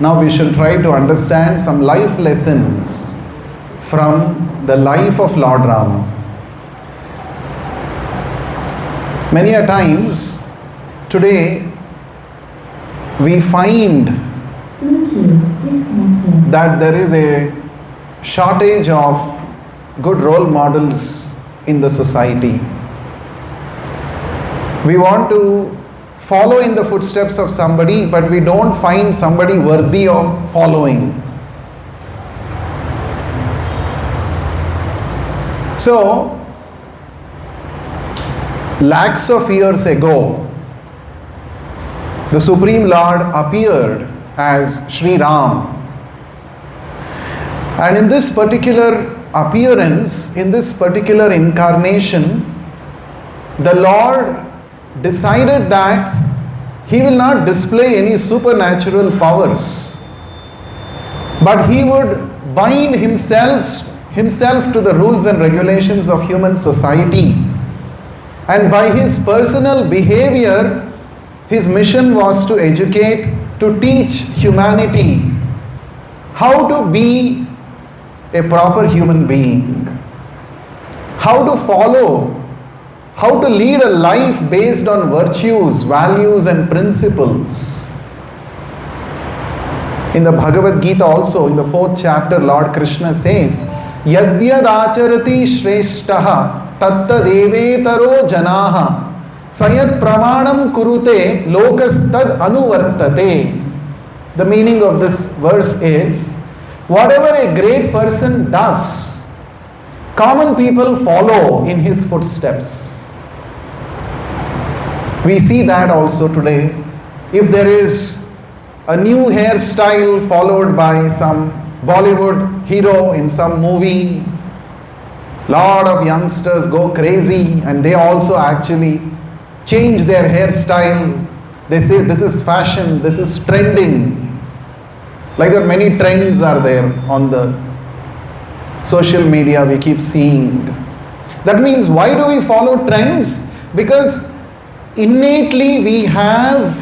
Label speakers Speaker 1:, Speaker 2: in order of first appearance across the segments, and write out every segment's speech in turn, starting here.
Speaker 1: Now we shall try to understand some life lessons from the life of Lord Rama. Many a times today we find that there is a shortage of good role models in the society. We want to follow in the footsteps of somebody, but we don't find somebody worthy of following. So, lakhs of years ago, the Supreme Lord appeared as Sri Ram. And in this particular appearance, in this particular incarnation, the Lord decided that He will not display any supernatural powers, but He would bind himself to the rules and regulations of human society. And by His personal behavior, His mission was to educate, to teach humanity how to be a proper human being, how to follow, how to lead a life based on virtues, values and principles. In the Bhagavad Gita also, in the 4th chapter, Lord Krishna says, Yadyad acharati shreshtaha tatta devetaro janaha sayat pramanam kurute lokastad anuvartate. The meaning of this verse is, whatever a great person does, common people follow in his footsteps. We see that also today. If there is a new hairstyle followed by some Bollywood hero in some movie, lot of youngsters go crazy and they also actually change their hairstyle. They say this is fashion, this is trending. Like that, many trends are there on the social media, we keep seeing. That means, why do we follow trends? Because innately we have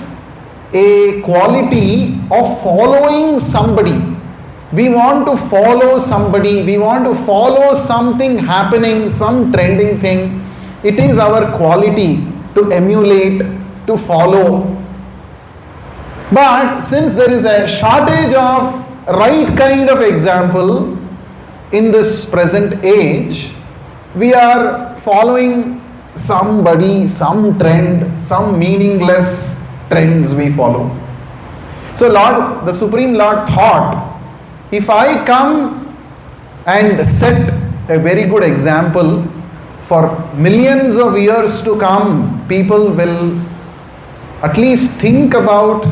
Speaker 1: a quality of following somebody. We want to follow somebody, we want to follow something happening, some trending thing. It is our quality to emulate, to follow. But since there is a shortage of right kind of example in this present age, we are following somebody, some trend, some meaningless trends we follow. So Lord, the Supreme Lord thought, if I come and set a very good example, for millions of years to come, people will at least think about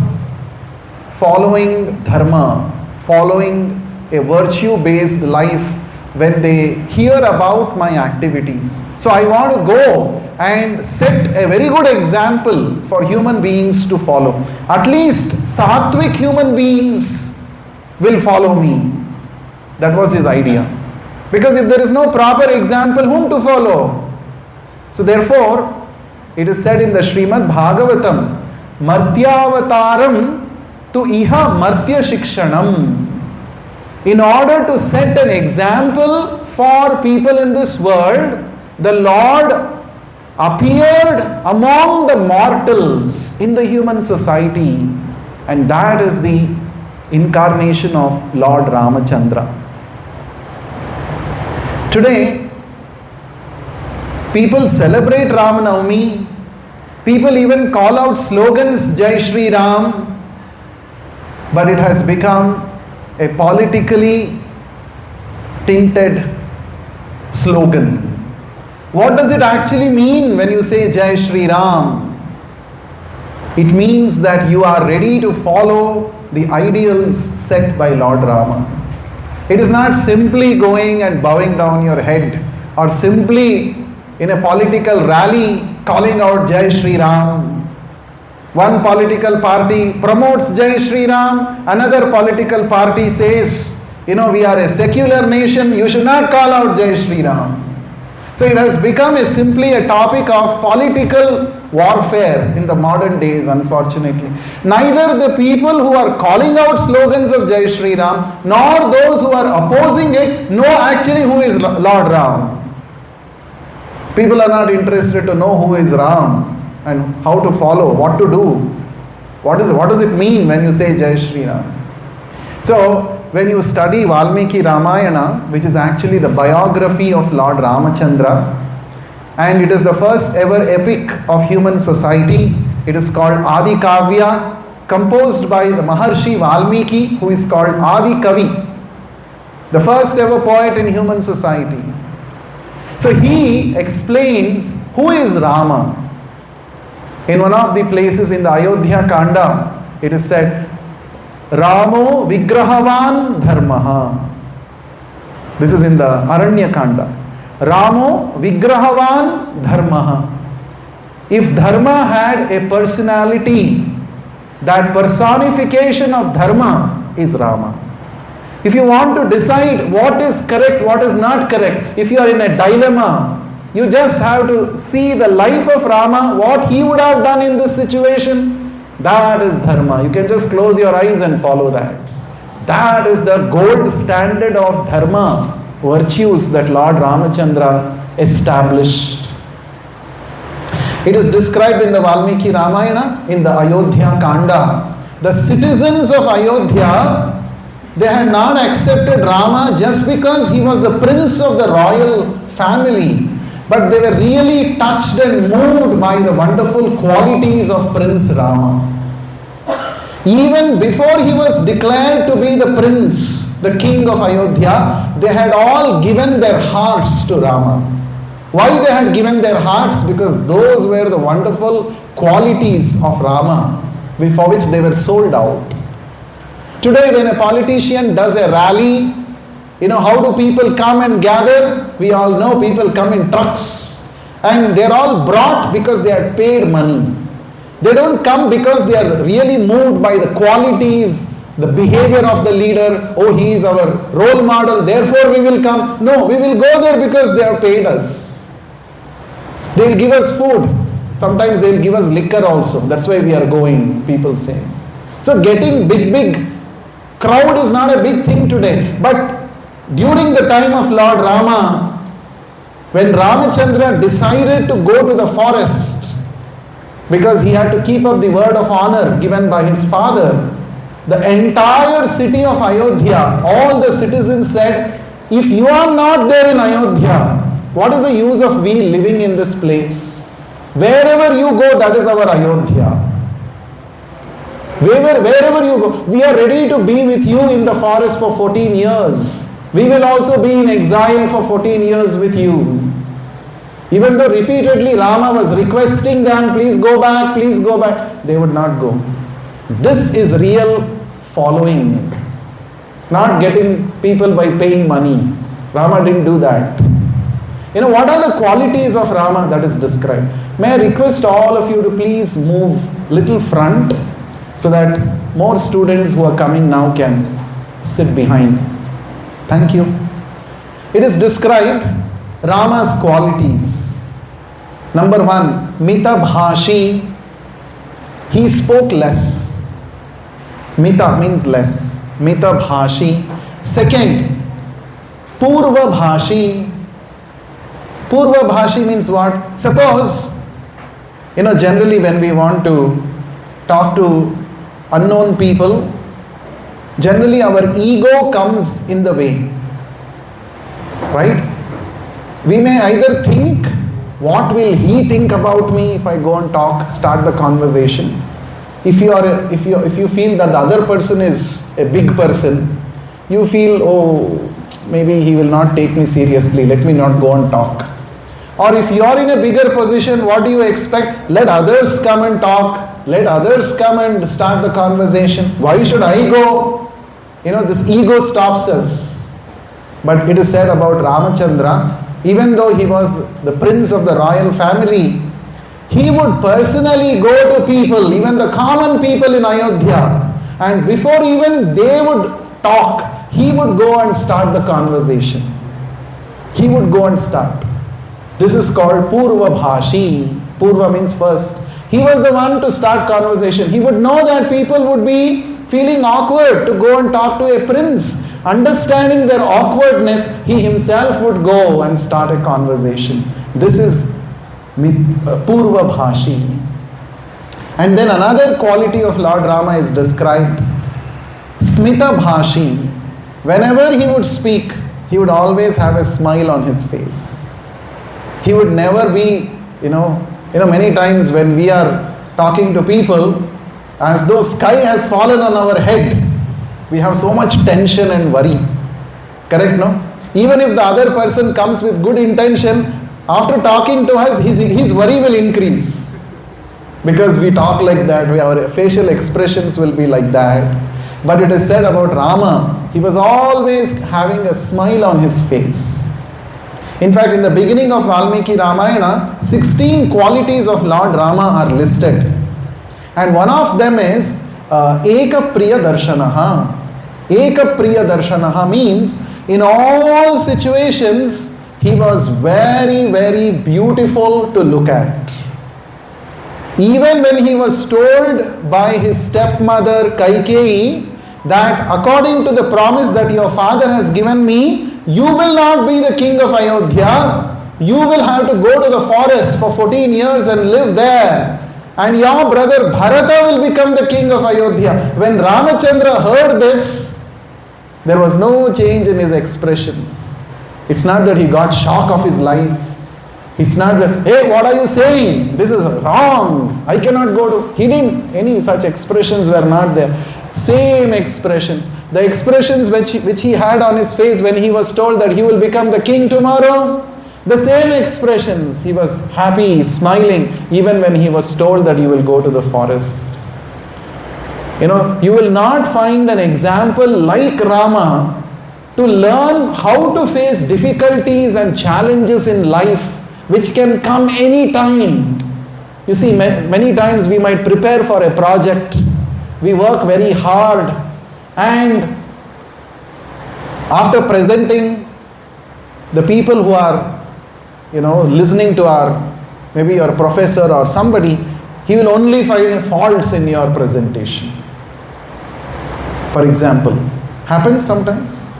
Speaker 1: following dharma, following a virtue-based life when they hear about my activities. So I want to go and set a very good example for human beings to follow. At least sattvic human beings will follow me. That was his idea. Because if there is no proper example, whom to follow? So therefore, it is said in the Srimad Bhagavatam, Martyavataram tu iha martya shikshanam. In order to set an example for people in this world, the Lord appeared among the mortals in the human society. And that is the incarnation of Lord Ramachandra. Today, people celebrate Rama Navami. People even call out slogans, Jai Shri Ram. But it has become a politically tinted slogan. What does it actually mean when you say Jai Shri Ram? It means that you are ready to follow the ideals set by Lord Rama. It is not simply going and bowing down your head or simply in a political rally calling out Jai Shri Ram. One political party promotes Jai Shri Ram, another political party says, we are a secular nation, you should not call out Jai Shri Ram. So it has become simply a topic of political warfare in the modern days, unfortunately. Neither the people who are calling out slogans of Jai Shri Ram, nor those who are opposing it, know actually who is Lord Ram. People are not interested to know who is Ram and how to follow, what to do. What does it mean when you say Jai Shri Ram? So, when you study Valmiki Ramayana, which is actually the biography of Lord Ramachandra, and it is the first ever epic of human society, it is called Adi Kavya, composed by the Maharshi Valmiki, who is called Adi Kavi, the first ever poet in human society. So he explains who is Rama. In one of the places in the Ayodhya Kanda, it is said, Ramo Vigrahavan Dharmaha. This is in the Aranya Kanda. Ramo Vigrahavan Dharmaha. If Dharma had a personality, that personification of Dharma is Rama. If you want to decide what is correct, what is not correct, if you are in a dilemma, you just have to see the life of Rama, what he would have done in this situation. That is Dharma. You can just close your eyes and follow that. That is the gold standard of Dharma, virtues that Lord Ramachandra established. It is described in the Valmiki Ramayana, in the Ayodhya Kanda. The citizens of Ayodhya, they had not accepted Rama just because he was the prince of the royal family, but they were really touched and moved by the wonderful qualities of Prince Rama. Even before he was declared to be the prince, the king of Ayodhya, they had all given their hearts to Rama. Why they had given their hearts? Because those were the wonderful qualities of Rama for which they were sold out. Today when a politician does a rally, how do people come and gather? We all know people come in trucks. And they're all brought because they are paid money. They don't come because they are really moved by the qualities, the behavior of the leader. Oh, he is our role model, therefore we will come. No, we will go there because they have paid us. They will give us food. Sometimes they will give us liquor also. That's why we are going, people say. So getting big crowd is not a big thing today. But during the time of Lord Rama, when Ramachandra decided to go to the forest because he had to keep up the word of honor given by his father, the entire city of Ayodhya, all the citizens said, if you are not there in Ayodhya, what is the use of we living in this place? Wherever you go, that is our Ayodhya. Wherever you go, we are ready to be with you in the forest for 14 years. We will also be in exile for 14 years with you. Even though repeatedly Rama was requesting them, please go back, they would not go. This is real following. Not getting people by paying money. Rama didn't do that. What are the qualities of Rama that is described? May I request all of you to please move little front so that more students who are coming now can sit behind. Thank you. It is described Rama's qualities. Number 1, Mita Bhashi. He spoke less. Mita means less. Mita Bhashi. Second, Purva Bhashi. Purva Bhashi means what? Suppose, generally when we want to talk to unknown people, generally our ego comes in the way. Right? We may either think, what will he think about me if I go and start the conversation? If you feel that the other person is a big person, you feel, oh, maybe he will not take me seriously, let me not go and talk. Or if you are in a bigger position, what do you expect? Let others come and talk. Let others come and start the conversation. Why should I go? This ego stops us. But it is said about Ramachandra, even though he was the prince of the royal family, he would personally go to people, even the common people in Ayodhya, and before even they would talk, he would go and start the conversation. He would go and start. This is called Purva Bhashi. Purva means first. He was the one to start conversation. He would know that people would be feeling awkward to go and talk to a prince. Understanding their awkwardness, he himself would go and start a conversation. This is Purva Bhashi. And then another quality of Lord Rama is described, Smita Bhashi. Whenever he would speak, he would always have a smile on his face. He would never be, many times when we are talking to people, as though sky has fallen on our head. We have so much tension and worry. Correct, no? Even if the other person comes with good intention, after talking to us, his worry will increase. Because we talk like that, our facial expressions will be like that. But it is said about Rama, he was always having a smile on his face. In fact, in the beginning of Valmiki Ramayana, 16 qualities of Lord Rama are listed. And one of them is Eka Priya Darshanaha. Eka Priya Darshanaha means in all situations, he was very, very beautiful to look at. Even when he was told by his stepmother Kaikeyi that according to the promise that your father has given me, you will not be the king of Ayodhya. You will have to go to the forest for 14 years and live there. And your brother Bharata will become the king of Ayodhya. When Ramachandra heard this, there was no change in his expressions. It's not that he got shock of his life. It's not that, hey, what are you saying? This is wrong. I cannot go to... He didn't, any such expressions were not there. Same expressions. The expressions which he had on his face when he was told that he will become the king tomorrow, the same expressions. He was happy, smiling, even when he was told that he will go to the forest. You will not find an example like Rama to learn how to face difficulties and challenges in life which can come any time. You see, many times we might prepare for a project. We work very hard, and after presenting, the people who are listening to maybe your professor or somebody, he will only find faults in your presentation. For example, happens sometimes.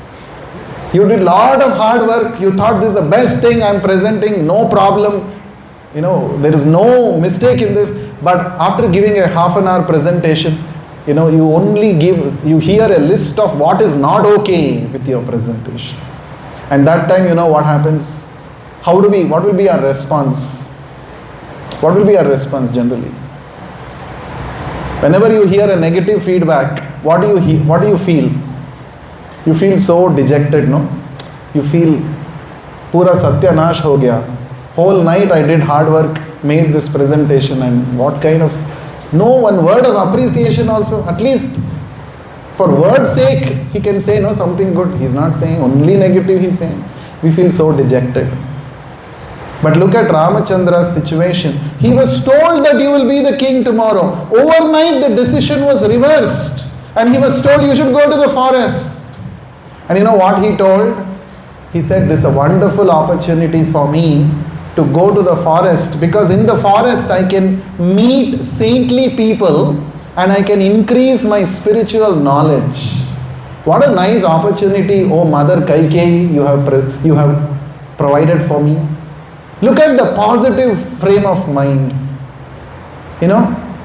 Speaker 1: You did a lot of hard work, you thought this is the best thing I'm presenting, no problem, there is no mistake in this, but after giving a half an hour presentation, you hear a list of what is not okay with your presentation. And that time, what happens? What will be our response? What will be our response generally? Whenever you hear a negative feedback, what do you feel? You feel so dejected, no? You feel, pura satyanash ho gaya. Whole night I did hard work, made this presentation, and what kind of, no one word of appreciation also. At least for word's sake, he can say something good. He's not saying only negative, he's saying. We feel so dejected. But look at Ramachandra's situation. He was told that you will be the king tomorrow. Overnight the decision was reversed. And he was told you should go to the forest. And you know what he told? He said, this is a wonderful opportunity for me to go to the forest, because in the forest I can meet saintly people and I can increase my spiritual knowledge. What a nice opportunity, oh Mother Kaikeyi, you have provided for me. Look at the positive frame of mind.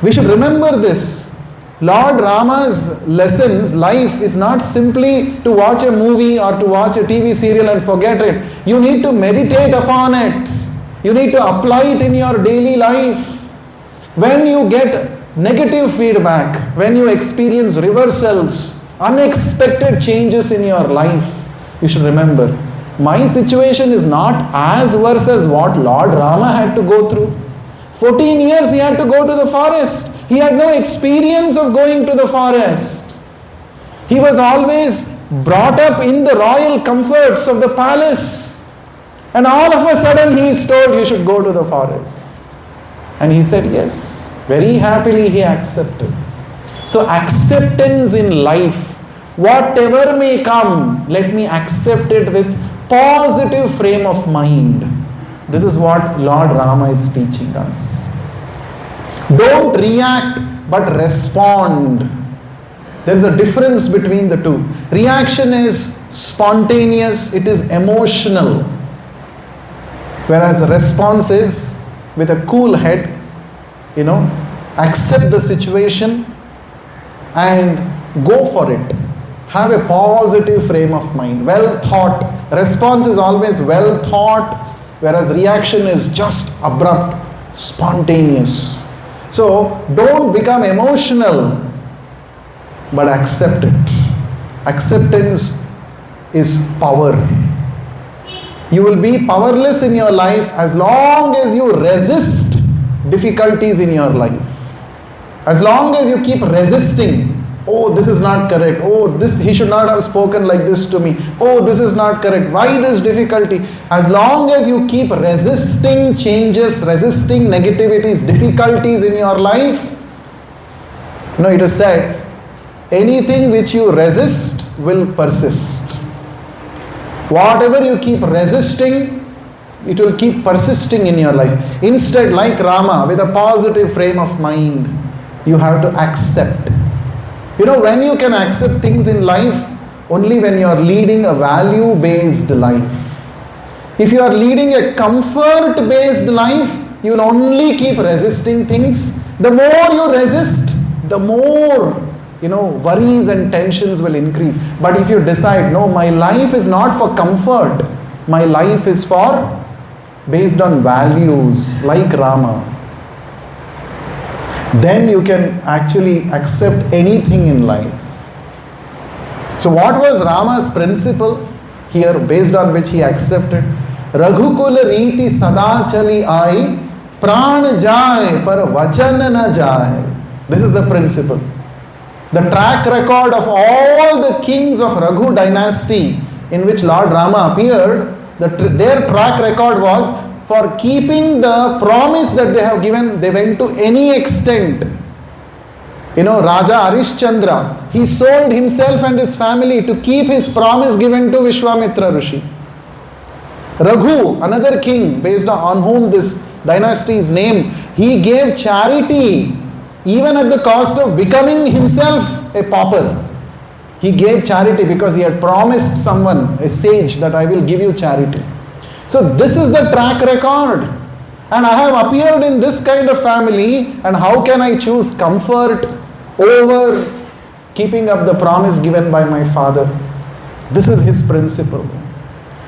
Speaker 1: We should remember this. Lord Rama's lessons, life is not simply to watch a movie or to watch a TV serial and forget it. You need to meditate upon it. You need to apply it in your daily life. When you get negative feedback, when you experience reversals, unexpected changes in your life, you should remember, my situation is not as worse as what Lord Rama had to go through. 14 years he had to go to the forest. He had no experience of going to the forest. He was always brought up in the royal comforts of the palace. And all of a sudden he is told you should go to the forest. And he said yes. Very happily he accepted. So acceptance in life, whatever may come, let me accept it with positive frame of mind. This is what Lord Rama is teaching us. Don't react, but respond. There is a difference between the two. Reaction is spontaneous, it is emotional. Whereas response is with a cool head, accept the situation and go for it. Have a positive frame of mind, well thought. Response is always well thought, whereas reaction is just abrupt, spontaneous. So don't become emotional, but accept it. Acceptance is power. You will be powerless in your life as long as you resist difficulties in your life. As long as you keep resisting, oh, this is not correct. Oh, he should not have spoken like this to me. Oh, this is not correct. Why this difficulty? As long as you keep resisting changes, resisting negativities, difficulties in your life, it is said, anything which you resist will persist. Whatever you keep resisting, it will keep persisting in your life. Instead, like Rama, with a positive frame of mind, you have to accept. When you can accept things in life, only when you are leading a value-based life. If you are leading a comfort-based life, you will only keep resisting things. The more you resist, the more worries and tensions will increase. But if you decide, no, my life is not for comfort, my life is based on values, like Rama, then you can actually accept anything in life. So what was Rama's principle here, based on which he accepted? Raghukul Riti Sada Chali Ai, Pran Jai Par Vachan Na Jai. This is the principle. The track record of all the kings of Raghu dynasty in which Lord Rama appeared, their track record was for keeping the promise that they have given. They went to any extent. Raja Arishchandra, he sold himself and his family to keep his promise given to Vishwamitra Rishi. Raghu, another king based on whom this dynasty is named, he gave charity even at the cost of becoming himself a pauper. He gave charity because he had promised someone, a sage, that I will give you charity. So this is the track record. And I have appeared in this kind of family, and how can I choose comfort over keeping up the promise given by my father? This is his principle.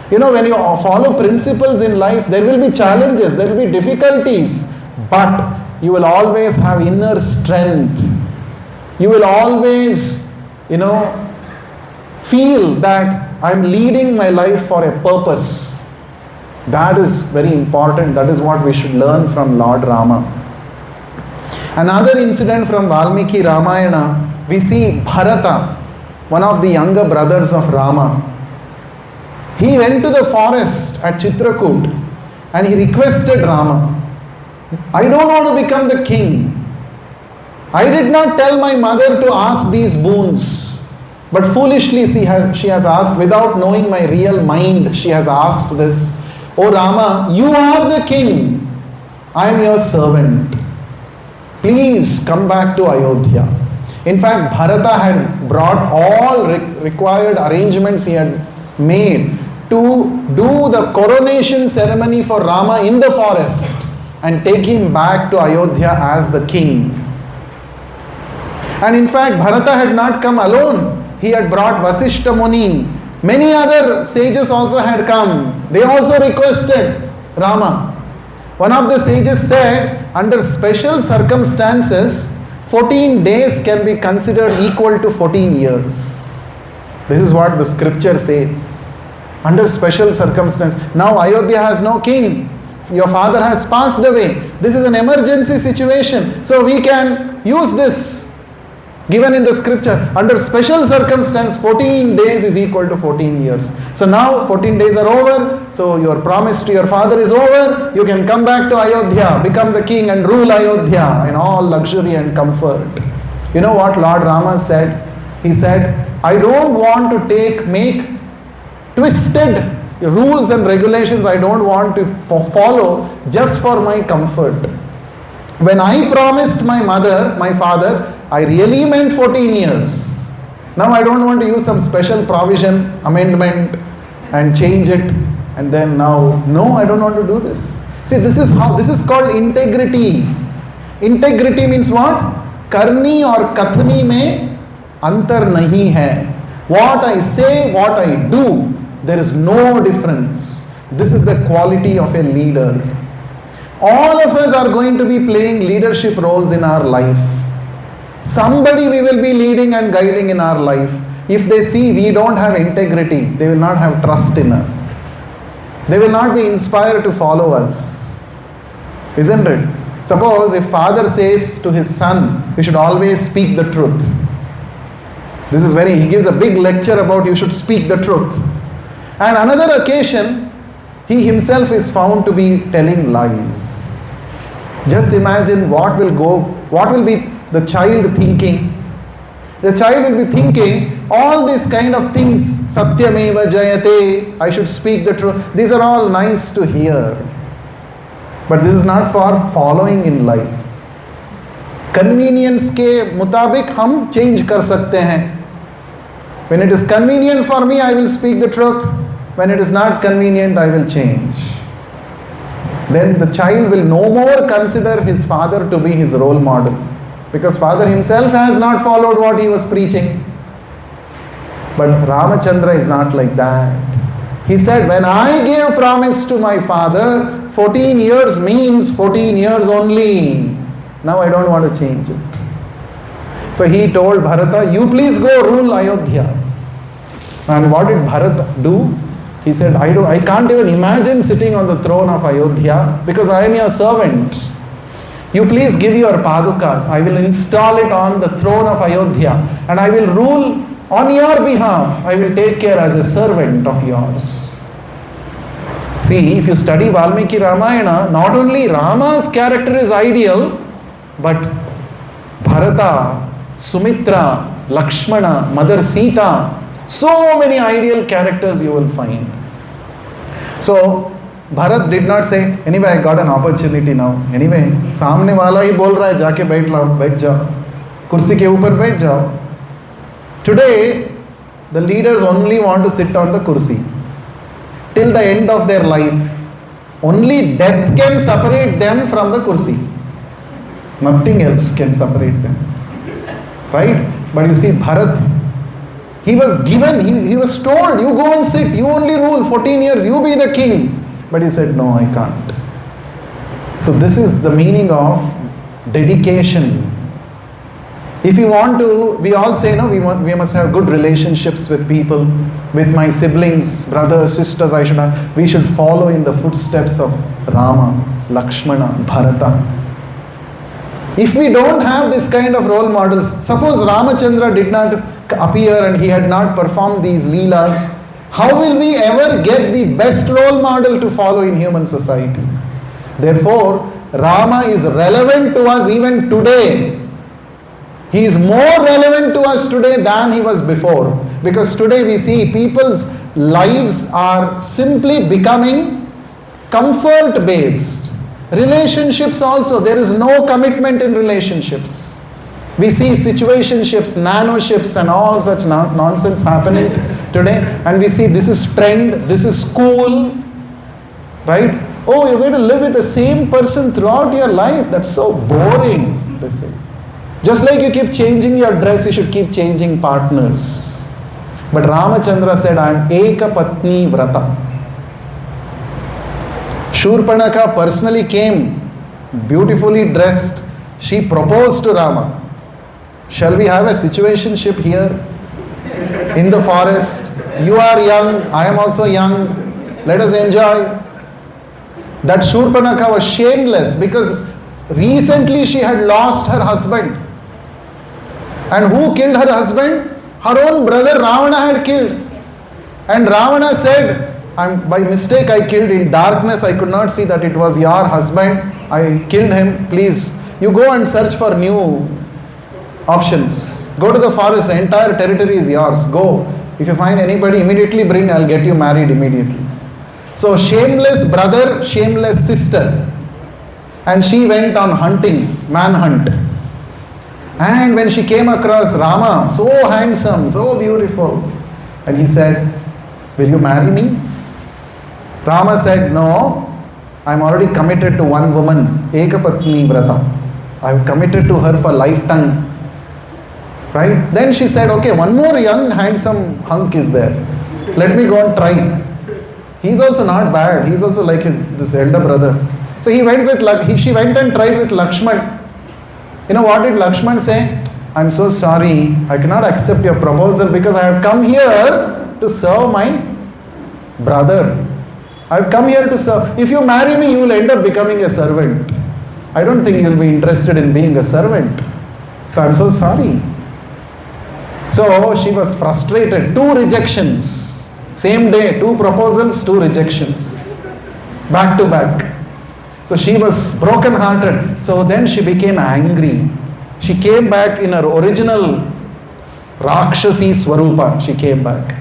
Speaker 1: When you follow principles in life, there will be challenges, there will be difficulties, but you will always have inner strength. You will always, feel that I'm leading my life for a purpose. That is very important. That is what we should learn from Lord Rama. Another incident from Valmiki Ramayana, we see Bharata, one of the younger brothers of Rama. He went to the forest at Chitrakoot and he requested Rama, I don't want to become the king. I did not tell my mother to ask these boons, but foolishly she has asked, without knowing my real mind, she has asked this. Oh Rama, you are the king. I am your servant. Please come back to Ayodhya. In fact, Bharata had brought all required arrangements he had made to do the coronation ceremony for Rama in the forest and take him back to Ayodhya as the king. And in fact, Bharata had not come alone. He had brought Vasishta Muni. Many other sages also had come. They also requested Rama. One of the sages said, under special circumstances, 14 days can be considered equal to 14 years. This is what the scripture says. Under special circumstances. Now Ayodhya has no king. Your father has passed away. This is an emergency situation. So we can use this. Given in the scripture, under special circumstance, 14 days is equal to 14 years. So now 14 days are over. So your promise to your father is over. You can come back to Ayodhya, become the king and rule Ayodhya in all luxury and comfort. You know what Lord Rama said? He said, I don't want to make twisted rules and regulations I don't want to follow just for my comfort. When I promised my father, I really meant 14 years. Now I don't want to use some special provision, amendment, and change it, and then now, no, I don't want to do this. See, this is called integrity. Integrity means what? Karni or kathni mein antar nahi hai. What I say, what I do, there is no difference. This is the quality of a leader. All of us are going to be playing leadership roles in our life. Somebody we will be leading and guiding in our life. If they see we don't have integrity, they will not have trust in us. They will not be inspired to follow us. Isn't it? Suppose if father says to his son, you should always speak the truth. He gives a big lecture about you should speak the truth. And another occasion, he himself is found to be telling lies. Just imagine what will be the child thinking. The child will be thinking all these kind of things, Satyameva Jayate, I should speak the truth. These are all nice to hear. But this is not for following in life. Convenience के मुताबिक हम change कर सकते हैं. When it is convenient for me, I will speak the truth. When it is not convenient, I will change. Then the child will no more consider his father to be his role model, because father himself has not followed what he was preaching. But Ramachandra is not like that. He said, when I gave promise to my father, 14 years means 14 years only. Now I don't want to change it. So he told Bharata, you please go rule Ayodhya. And what did Bharata do? He said, I can't even imagine sitting on the throne of Ayodhya because I am your servant. You please give your padukas. I will install it on the throne of Ayodhya and I will rule on your behalf. I will take care as a servant of yours. See, if you study Valmiki Ramayana, not only Rama's character is ideal, but Bharata, Sumitra, Lakshmana, Mother Sita, so many ideal characters you will find. So, Bharat did not say, anyway, I got an opportunity now. Anyway, सामने वाला ही बोल रहा है, जाके बैठ जाओ, कुर्सी के ऊपर बैठ जाओ. Today, the leaders only want to sit on the kursi till the end of their life. Only death can separate them from the kursi. Nothing else can separate them. Right? But you see, Bharat, he was given, he was told, you go and sit, you only rule 14 years, you be the king. But he said, no, I can't. So this is the meaning of dedication. If you want to, we all say, no, we must have good relationships with people, with my siblings, brothers, sisters, we should follow in the footsteps of Rama, Lakshmana, Bharata. If we don't have this kind of role models, suppose Ramachandra did not appear and he had not performed these leelas, how will we ever get the best role model to follow in human society? Therefore, Rama is relevant to us even today. He is more relevant to us today than he was before. Because today we see people's lives are simply becoming comfort-based. Relationships also, there is no commitment in relationships. We see situationships, nanoships and all such nonsense happening today. And we see this is trend, this is cool. Right? Oh, you're going to live with the same person throughout your life. That's so boring, they say. Just like you keep changing your dress, you should keep changing partners. But Ramachandra said, I am Eka Patni Vrata. Shurpanakha personally came, beautifully dressed. She proposed to Rama. Shall we have a situationship here in the forest? You are young, I am also young. Let us enjoy. That Shurpanakha was shameless because recently she had lost her husband. And who killed her husband? Her own brother Ravana had killed. And Ravana said, by mistake I killed, in darkness I could not see that it was your husband. I killed him. Please, you go and search for new options. Go to the forest, the entire territory is yours. Go. If you find anybody, immediately bring, I'll get you married immediately. So shameless brother, shameless sister. And she went on hunting, manhunt. And when she came across Rama, so handsome, so beautiful, and he said, will you marry me? Rama said, no, I'm already committed to one woman, Ekapatni Vrata. I've committed to her for lifetime. Right? Then she said, okay, one more young, handsome hunk is there. Let me go and try. He's also not bad. He's also like this elder brother. So she went and tried with Lakshman. You know what did Lakshman say? I'm so sorry, I cannot accept your proposal because I have come here to serve my brother. I have come here to serve. If you marry me, you will end up becoming a servant. I don't think you will be interested in being a servant. So I'm so sorry. So she was frustrated. 2 rejections. Same day, 2 proposals, 2 rejections. Back to back. So she was broken hearted. So then she became angry. She came back in her original Rakshasi Swarupa. She came back.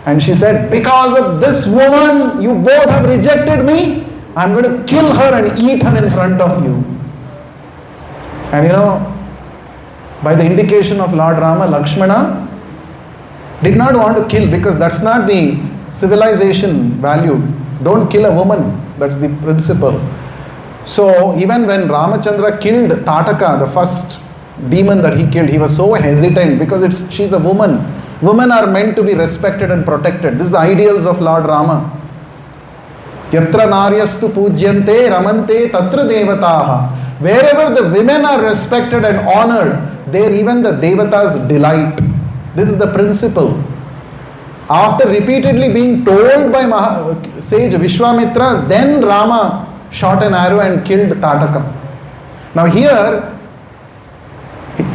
Speaker 1: And she said, because of this woman, you both have rejected me. I'm going to kill her and eat her in front of you. And you know, by the indication of Lord Rama, Lakshmana did not want to kill because that's not the civilization value. Don't kill a woman. That's the principle. So even when Ramachandra killed Tataka, the first demon that he killed, he was so hesitant because she's a woman. Women are meant to be respected and protected. This is the ideals of Lord Rama. Yatra naryastu pujyante ramante tatra devataha. Wherever the women are respected and honored, there even the devatas delight. This is the principle. After repeatedly being told by sage Vishwamitra, then Rama shot an arrow and killed Tataka. Now here,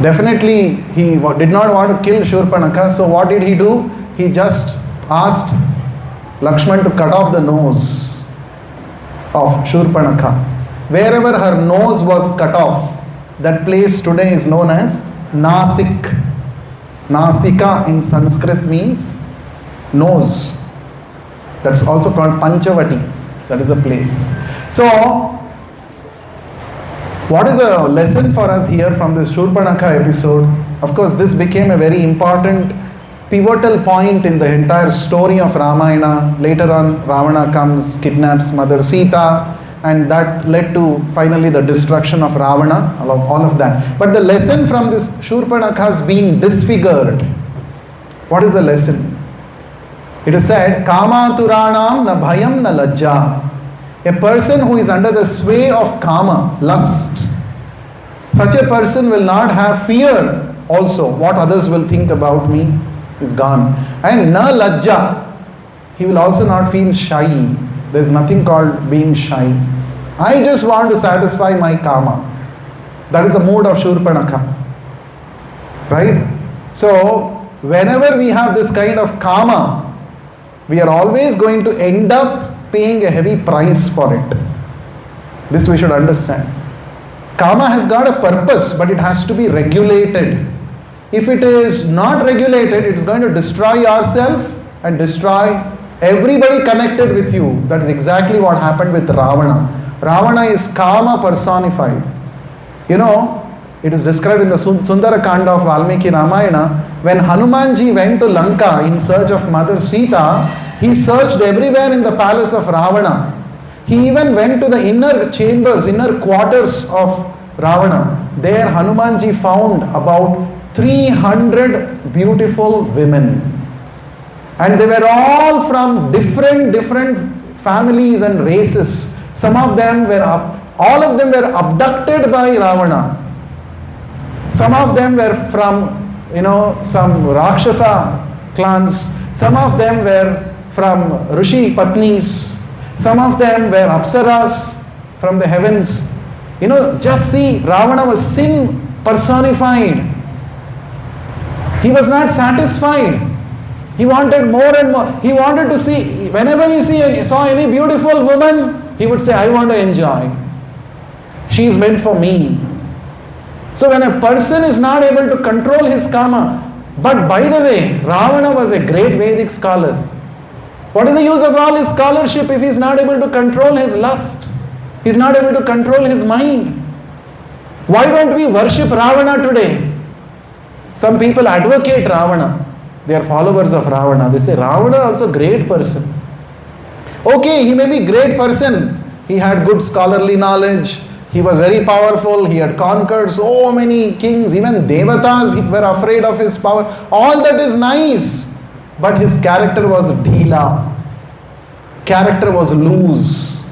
Speaker 1: definitely he did not want to kill Shurpanakha, so what did he do? He just asked Lakshman to cut off the nose of Shurpanakha. Wherever her nose was cut off, that place today is known as Nasik. Nasika in Sanskrit means nose. That's also called Panchavati. That is a place. So, what is the lesson for us here from this Shurpanakha episode? Of course, this became a very important, pivotal point in the entire story of Ramayana. Later on, Ravana comes, kidnaps Mother Sita, and that led to finally the destruction of Ravana, all of that. But the lesson from this Shurpanakha's being disfigured, what is the lesson? It is said, Kama turanam na bhayam na lajja. A person who is under the sway of kama, lust, such a person will not have fear also. What others will think about me is gone. And na lajja, he will also not feel shy. There is nothing called being shy. I just want to satisfy my kama. That is the mood of Shurpanakha. Right? So, whenever we have this kind of kama, we are always going to end up paying a heavy price for it. This we should understand. Kama has got a purpose, but it has to be regulated. If it is not regulated, it's going to destroy yourself and destroy everybody connected with you. That is exactly what happened with Ravana. Ravana is Kama personified. You know, it is described in the Sundara Kanda of Valmiki Ramayana. When Hanumanji went to Lanka in search of Mother Sita, he searched everywhere in the palace of Ravana. He even went to the inner chambers, inner quarters of Ravana. There Hanumanji found about 300 beautiful women. And they were all from different families and races. Some of them were all of them were abducted by Ravana. Some of them were from, some Rakshasa clans. Some of them were from Rishi Patnis. Some of them were Apsaras from the heavens. Just see, Ravana was sin personified. He was not satisfied. He wanted more and more. He wanted to see, whenever he saw any beautiful woman, he would say, I want to enjoy. She is meant for me. So when a person is not able to control his kama, but by the way, Ravana was a great Vedic scholar. What is the use of all his scholarship if he is not able to control his lust? He is not able to control his mind. Why don't we worship Ravana today? Some people advocate Ravana. They are followers of Ravana. They say Ravana also great person. Okay, he may be great person. He had good scholarly knowledge. He was very powerful. He had conquered so many kings. Even Devatas were afraid of his power. All that is nice. But his character was dheela. Character was loose.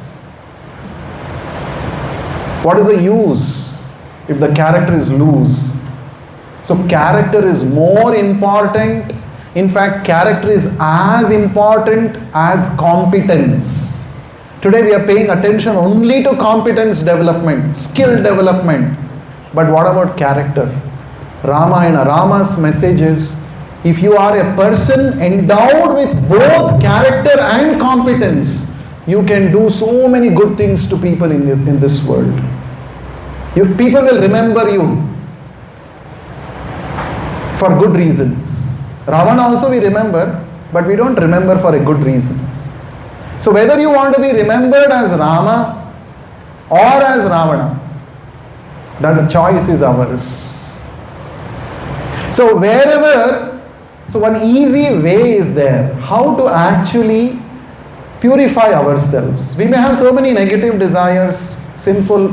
Speaker 1: What is the use if the character is loose? So character is more important. In fact, character is as important as competence. Today we are paying attention only to competence development, skill development. But what about character? Ramayana, Rama's message is, if you are a person endowed with both character and competence, you can do so many good things to people in this world. People will remember you for good reasons. Ravana also we remember, but we don't remember for a good reason. So whether you want to be remembered as Rama or as Ravana, that choice is ours. So one easy way is there, how to actually purify ourselves. We may have so many negative desires, sinful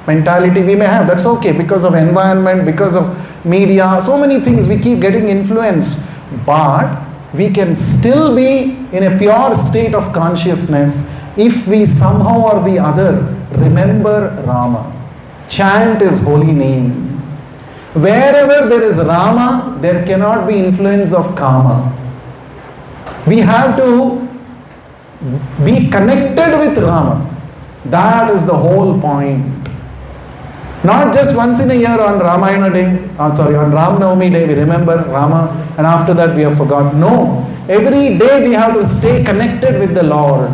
Speaker 1: mentality we may have, that's okay, because of environment, because of media, so many things we keep getting influenced. But we can still be in a pure state of consciousness if we somehow or the other remember Rama, chant his holy name. Wherever there is Rama, there cannot be influence of Kama. We have to be connected with Rama. That is the whole point. Not just once in a year on Ramayana day, on Ram Navami day we remember Rama and after that we have forgotten. No, every day we have to stay connected with the Lord.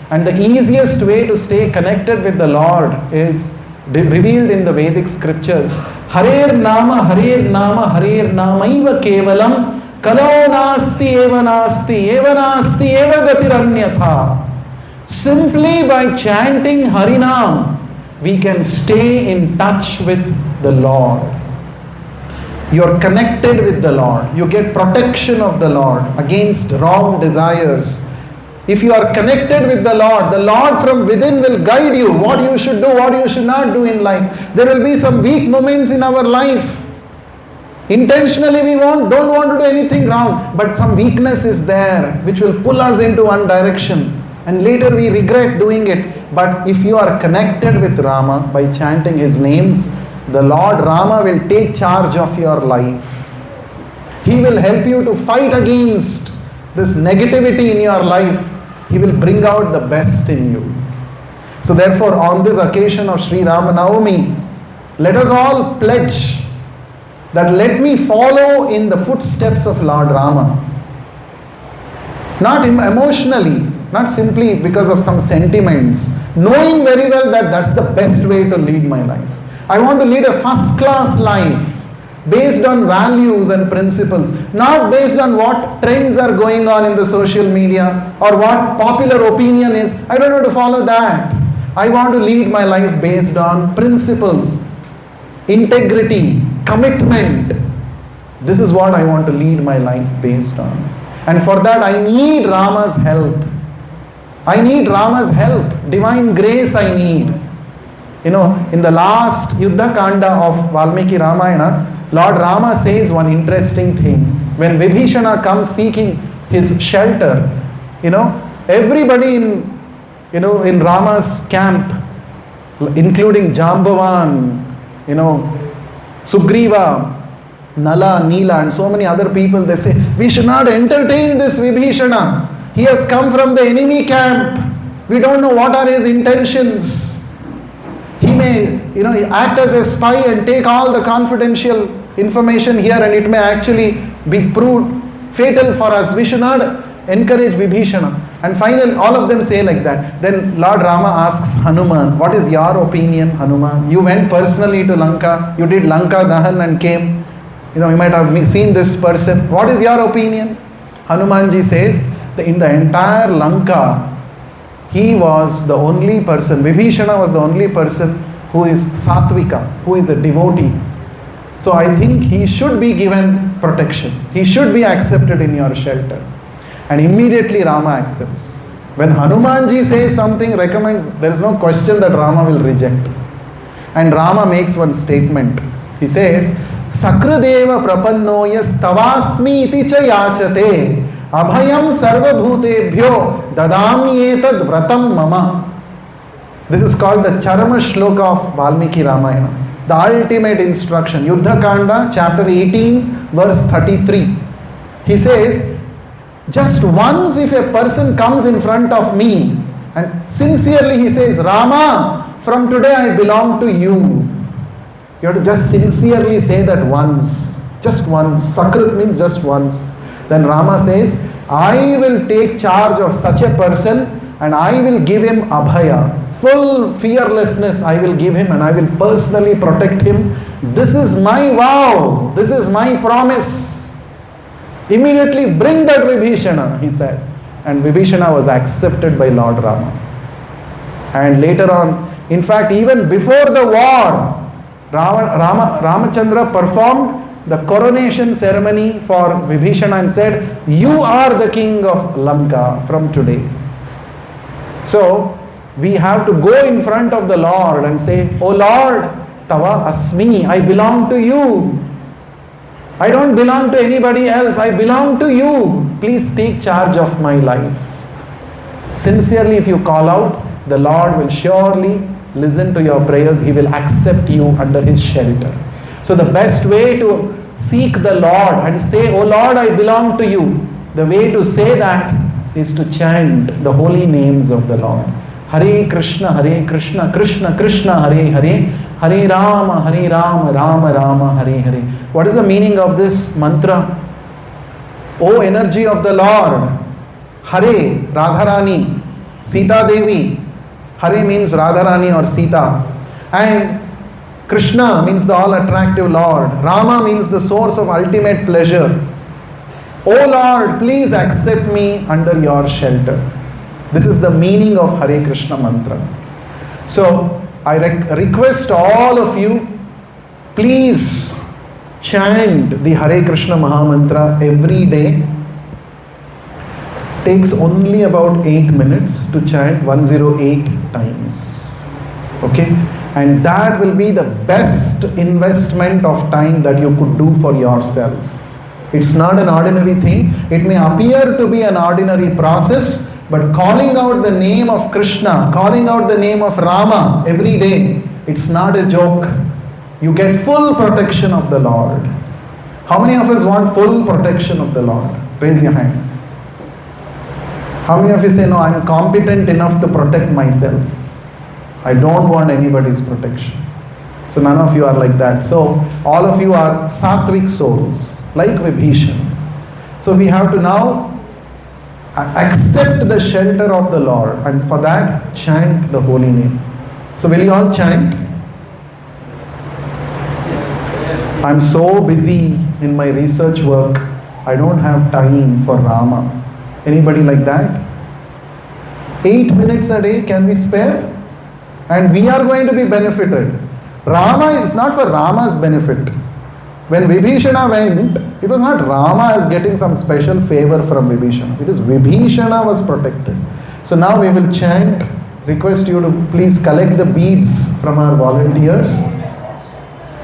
Speaker 1: And the easiest way to stay connected with the Lord is revealed in the Vedic scriptures. Harer Nama, Harer Nama, Harer Namaiva Kevalam, Kalau Nasti Eva Nasti, Eva Nasti Eva Gatiranyatha. Simply by chanting Harinam, we can stay in touch with the Lord. You are connected with the Lord. You get protection of the Lord against wrong desires. If you are connected with the Lord from within will guide you what you should do, what you should not do in life. There will be some weak moments in our life. Intentionally we don't want to do anything wrong, but some weakness is there which will pull us into one direction. And later we regret doing it. But if you are connected with Rama by chanting his names, the Lord Rama will take charge of your life. He will help you to fight against this negativity in your life. He will bring out the best in you. So therefore, on this occasion of Sri Rama Navami, let us all pledge that let me follow in the footsteps of Lord Rama. Not emotionally, not simply because of some sentiments, knowing very well that that's the best way to lead my life. I want to lead a first-class life based on values and principles, not based on what trends are going on in the social media or what popular opinion is. I don't want to follow that. I want to lead my life based on principles, integrity, commitment. This is what I want to lead my life based on. And for that I need Rama's help. I need Rama's help. Divine grace I need. In the last Yuddha Kanda of Valmiki Ramayana, Lord Rama says one interesting thing. When Vibhishana comes seeking his shelter, everybody in Rama's camp, including Jambavan, Sugriva, Nala, Neela and so many other people, they say, we should not entertain this Vibhishana. He has come from the enemy camp. We don't know what are his intentions. He may, act as a spy and take all the confidential information here and it may actually be proved fatal for us. We should not encourage Vibhishana. And finally, all of them say like that. Then Lord Rama asks Hanuman, what is your opinion, Hanuman? You went personally to Lanka. You did Lanka Dahan and came. You might have seen this person. What is your opinion? Hanumanji says, In the entire Lanka, he was the only person, Vibhishana was the only person who is Satvika, who is a devotee. So I think he should be given protection. He should be accepted in your shelter. And immediately Rama accepts. When Hanumanji says something, recommends, there is no question that Rama will reject. And Rama makes one statement. He says, Sakradeva prapannoya stavasmi iti cha yachate abhayam sarvabhutebhyo dadami etad vratam mama. This is called the Charama Shloka of Valmiki Ramayana. The ultimate instruction. Yuddha Kanda, chapter 18, verse 33. He says, just once if a person comes in front of me and sincerely he says, Rama, from today I belong to you. You have to just sincerely say that once. Just once. Sakrit means just once. Then Rama says, I will take charge of such a person and I will give him abhaya. Full fearlessness I will give him and I will personally protect him. This is my vow. This is my promise. Immediately bring that Vibhishana, he said. And Vibhishana was accepted by Lord Rama. And later on, in fact, even before the war, Ramachandra performed the coronation ceremony for Vibhishana and said, you are the king of Lanka from today. So, we have to go in front of the Lord and say, oh Lord, Tava Asmi, I belong to you. I don't belong to anybody else, I belong to you. Please take charge of my life. Sincerely, if you call out, the Lord will surely listen to your prayers. He will accept you under His shelter. So the best way to seek the Lord and say, oh Lord, I belong to you, the way to say that is to chant the holy names of the Lord. Hare Krishna, Krishna Krishna, Hare Hare, Hare Rama, Rama Rama, Hare Hare. What is the meaning of this mantra? O energy of the Lord, Hare, Radharani, Sita Devi. Hare means Radharani or Sita. And Krishna means the all-attractive Lord. Rama means the source of ultimate pleasure. O Lord, please accept me under your shelter. This is the meaning of Hare Krishna mantra. So, I request all of you, please chant the Hare Krishna Maha Mantra every day. Takes only about 8 minutes to chant 108 times. Okay? And that will be the best investment of time that you could do for yourself. It's not an ordinary thing. It may appear to be an ordinary process, but calling out the name of Krishna, calling out the name of Rama every day, it's not a joke. You get full protection of the Lord. How many of us want full protection of the Lord? Raise your hand. How many of you say, no, I'm competent enough to protect myself. I don't want anybody's protection. So none of you are like that. So all of you are sattvic souls, like Vibhishana. So we have to now accept the shelter of the Lord, and for that chant the holy name. So will you all chant? I'm so busy in my research work, I don't have time for Rama. Anybody like that? 8 minutes a day can we spare? And we are going to be benefited. Rama is not for Rama's benefit. When Vibhishana went, it was not Rama as getting some special favor from Vibhishana. It is Vibhishana was protected. So now we will chant. Request you to please collect the beads from our volunteers.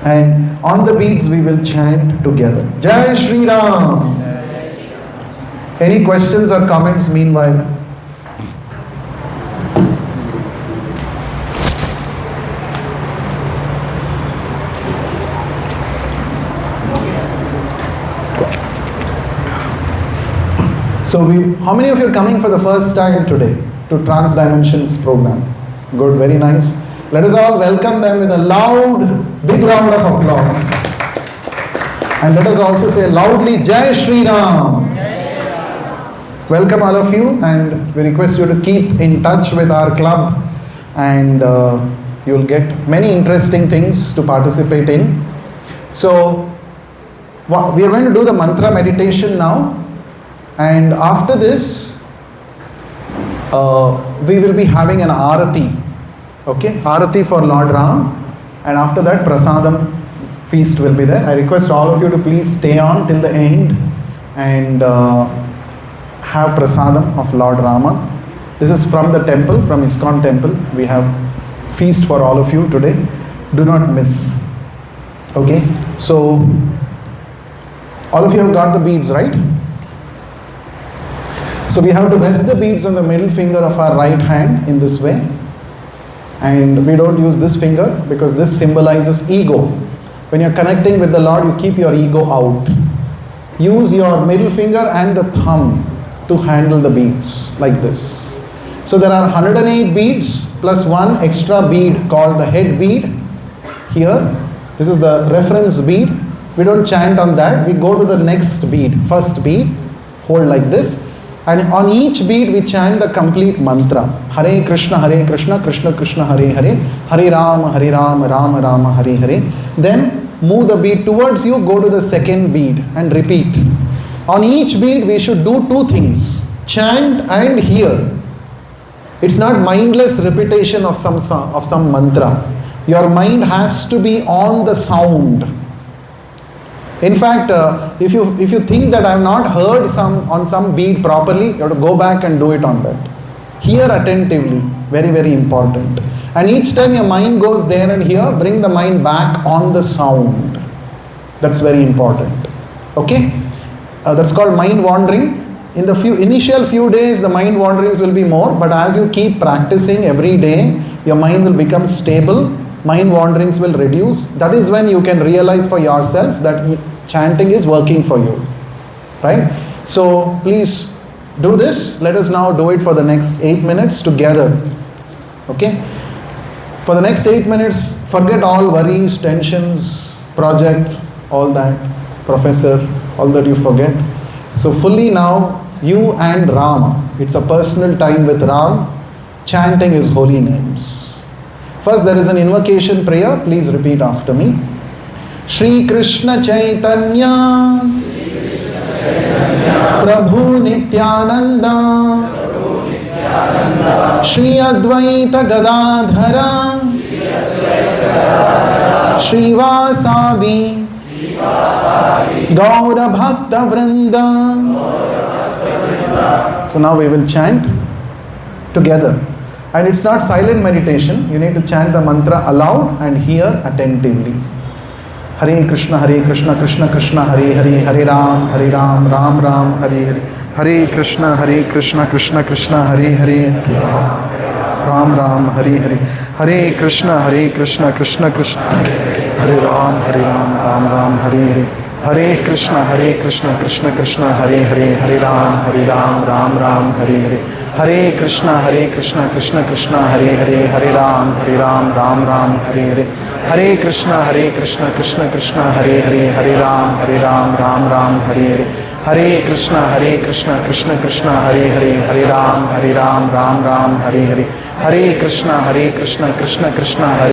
Speaker 1: And on the beads we will chant together. Jai Shri Ram. Any questions or comments meanwhile? So how many of you are coming for the first time today to Transdimensions program? Good, very nice. Let us all welcome them with a loud, big round of applause. And let us also say loudly, Jai Shri Ram. Welcome all of you, and we request you to keep in touch with our club, and you'll get many interesting things to participate in. So we are going to do the mantra meditation now. And after this, we will be having an arati. Okay, arati for Lord Ram, and after that prasadam feast will be there. I request all of you to please stay on till the end and have prasadam of Lord Rama. This is from the temple, from ISKCON temple. We have feast for all of you today. Do not miss. Okay, so all of you have got the beads, right? So we have to rest the beads on the middle finger of our right hand in this way. And we don't use this finger because this symbolizes ego. When you're connecting with the Lord, you keep your ego out. Use your middle finger and the thumb to handle the beads like this. So there are 108 beads plus one extra bead called the head bead here. This is the reference bead. We don't chant on that. We go to the next bead, first bead, hold like this. And on each bead we chant the complete mantra. Hare Krishna, Krishna Krishna, Hare Hare. Hare Rama, Rama Rama, Hare Hare. Then move the bead towards you, go to the second bead and repeat. On each bead we should do two things. Chant and hear. It's not mindless repetition of some mantra. Your mind has to be on the sound. In fact, if you think that I have not heard on some bead properly, you have to go back and do it on that. Hear attentively, very, very important. And each time your mind goes there and here, bring the mind back on the sound. That's very important. Okay? That's called mind wandering. In the initial few days, the mind wanderings will be more, but as you keep practicing every day, your mind will become stable. Mind wanderings will reduce. That is when you can realize for yourself that chanting is working for you. Right? So please do this. Let us now do it for the next 8 minutes together. Okay? For the next 8 minutes, forget all worries, tensions, project, all that, professor, all that you forget. So fully now, you and Rama. It's a personal time with Ram. Chanting his holy names. First, there is an invocation prayer. Please repeat after me. Shri Krishna Chaitanya Prabhu Nityananda Shri Advaita Gadadhara Shri Vasadi Gaura Bhakta Vrinda. So now we will chant together. And it's not silent meditation. You need to chant the mantra aloud and hear attentively. Hare Krishna, Krishna Krishna, Hare Hare, Hare Ram, Ram Ram, Hare Hare. Hare Krishna, Krishna Krishna, Hare Hare, Ram Ram, Hare Hare. Hare Krishna, Krishna Krishna, Hare Ram, Ram Ram, Hare Hare. Hare Krishna, Krishna Krishna, Hare Hare, Hare Ram, Ram Ram, Hare Hare. Hare Krishna, Krishna Krishna, Hare Hare, Hare Ram, Ram Ram, Hare Hare. Hare Krishna, Krishna Krishna, Hare Hare, Hare Ram, Ram Ram, Hare Hare. Hare Krishna, Krishna Krishna, Hare Hare, Hare Ram, Ram Ram, Hare Hare. Hare Krishna, Krishna Krishna, Hare